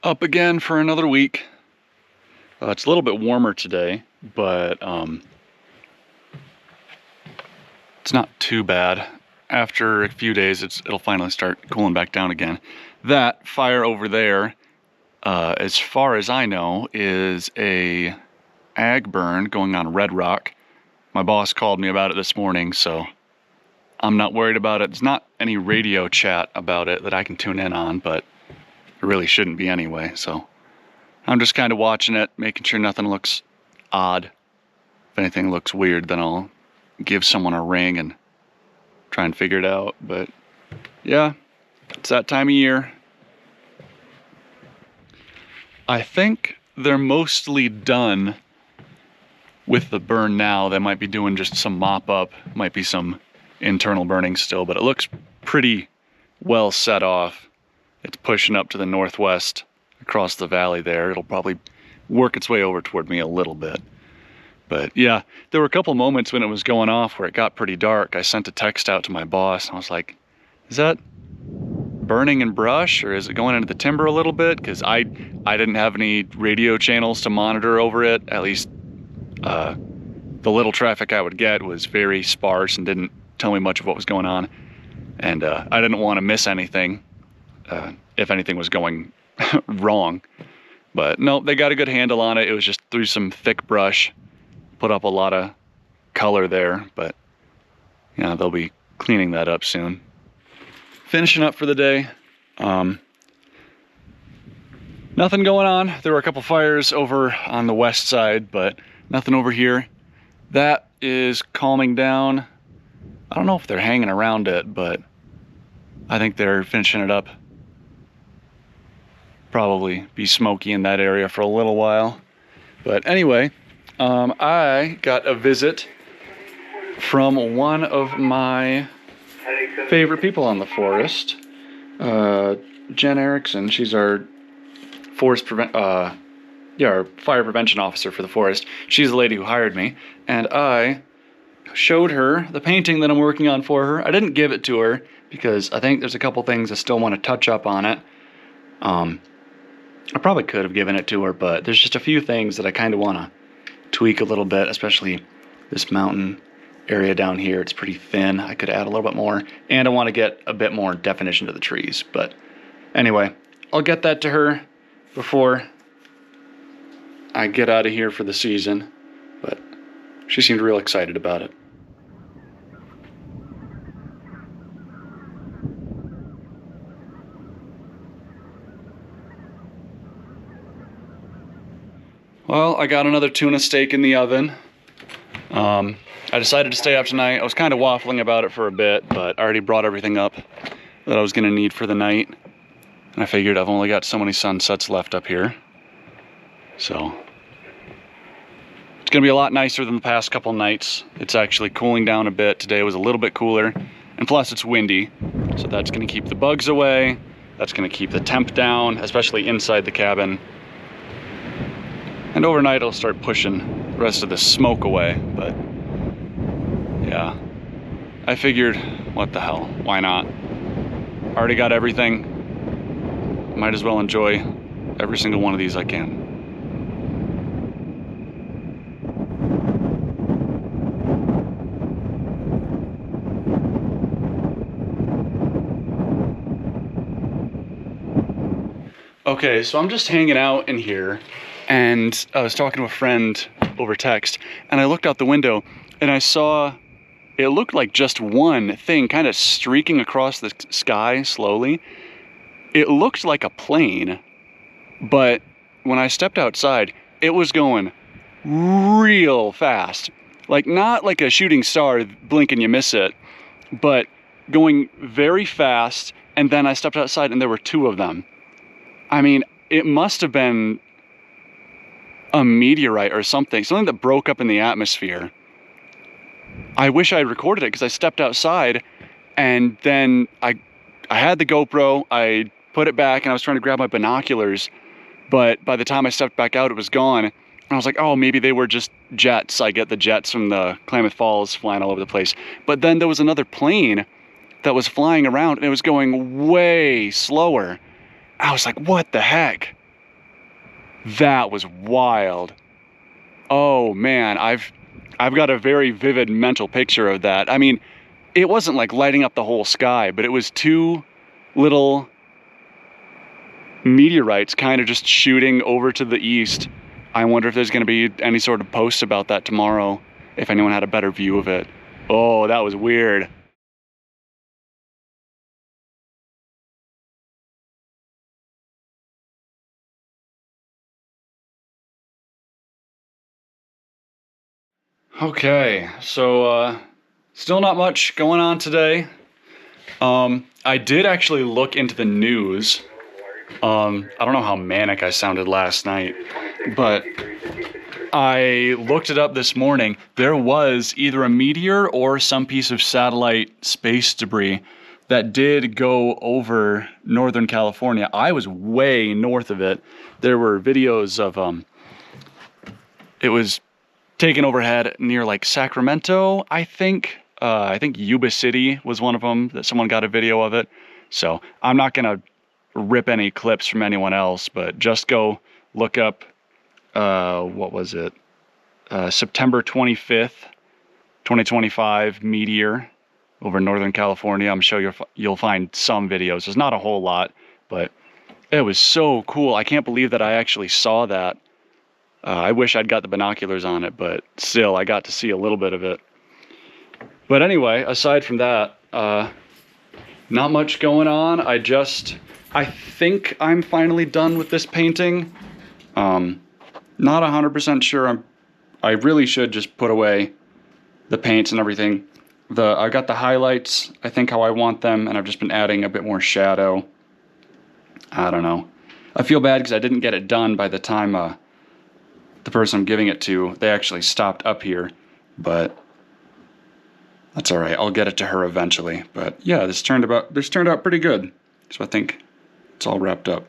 Up again for another week. It's a little bit warmer today, but it's not too bad. After a few days, it'll finally start cooling back down again. That fire over there, as far as I know, is a ag burn going on Red Rock. My boss called me about it this morning, so I'm not worried about it. There's not any radio chat about it that I can tune in on, but it really shouldn't be anyway, so I'm just kind of watching it, making sure nothing looks odd. If anything looks weird, then I'll give someone a ring and try and figure it out. But yeah, it's that time of year. I think they're mostly done with the burn now. They might be doing just some mop up, might be some internal burning still, but it looks pretty well set off. It's pushing up to the northwest across the valley there. It'll probably work its way over toward me a little bit. But yeah, there were a couple moments when it was going off where it got pretty dark. I sent a text out to my boss and I was like, is that burning in brush or is it going into the timber a little bit? Because I didn't have any radio channels to monitor over it. At least the little traffic I would get was very sparse and didn't tell me much of what was going on. And I didn't want to miss anything. If anything was going wrong. But no, they got a good handle on it. It was just through some thick brush, put up a lot of color there, but yeah, they'll be cleaning that up soon. Finishing up for the day. Nothing going on. There were a couple fires over on the west side, but nothing over here. That is calming down. I don't know if they're hanging around it, but I think they're finishing it up. Probably be smoky in that area for a little while. But anyway, I got a visit from one of my favorite people on the forest, Jen Erickson. She's our our fire prevention officer for the forest. She's the lady who hired me, and I showed her the painting that I'm working on for her. I didn't give it to her because I think there's a couple things I still want to touch up on it. I probably could have given it to her, but there's just a few things that I kind of want to tweak a little bit, especially this mountain area down here. It's pretty thin. I could add a little bit more, and I want to get a bit more definition to the trees. But anyway, I'll get that to her before I get out of here for the season, but she seemed real excited about it. Well, I got another tuna steak in the oven. I decided to stay up tonight. I was kind of waffling about it for a bit, but I already brought everything up that I was going to need for the night. And I figured I've only got so many sunsets left up here. So it's going to be a lot nicer than the past couple nights. It's actually cooling down a bit. Today was a little bit cooler. And plus it's windy. So that's going to keep the bugs away. That's going to keep the temp down, especially inside the cabin. And overnight it'll start pushing the rest of the smoke away, but yeah. I figured, what the hell, why not? Already got everything. Might as well enjoy every single one of these I can. Okay, so I'm just hanging out in here. And I was talking to a friend over text, and I looked out the window, and I saw, it looked like just one thing kind of streaking across the sky slowly. It looked like a plane, but when I stepped outside, it was going real fast. Like, not like a shooting star, blink and you miss it, but going very fast, and then I stepped outside, and there were two of them. I mean, it must have been a meteorite or something that broke up in the atmosphere. I wish I had recorded it because I stepped outside and then I had the GoPro, I put it back and I was trying to grab my binoculars, but by the time I stepped back out, it was gone. And I was like, oh, maybe they were just jets. I get the jets from the Klamath Falls flying all over the place. But then there was another plane that was flying around and it was going way slower. I was like, what the heck? That was wild. Oh man, I've got a very vivid mental picture of that. I mean, it wasn't like lighting up the whole sky, but it was two little meteorites kind of just shooting over to the east. I wonder if there's going to be any sort of posts about that tomorrow, if anyone had a better view of it. Oh, that was weird. Okay, so still not much going on today. I did actually look into the news. I don't know how manic I sounded last night, but I looked it up this morning. There was either a meteor or some piece of satellite space debris that did go over Northern California. I was way north of it. There were videos of it was taken overhead near like Sacramento, I think. I think Yuba City was one of them that someone got a video of it. So I'm not gonna rip any clips from anyone else, but just go look up, what was it? September 25th, 2025 meteor over Northern California. I'm sure you'll find some videos. There's not a whole lot, but it was so cool. I can't believe that I actually saw that. I wish I'd got the binoculars on it, but still, I got to see a little bit of it. But anyway, aside from that, not much going on. I think I'm finally done with this painting. Not 100% sure. I really should just put away the paints and everything. I got the highlights, I think how I want them, and I've just been adding a bit more shadow. I don't know. I feel bad because I didn't get it done by the time the person I'm giving it to, they actually stopped up here, but that's all right. I'll get it to her eventually. But yeah, this turned out pretty good. So I think it's all wrapped up.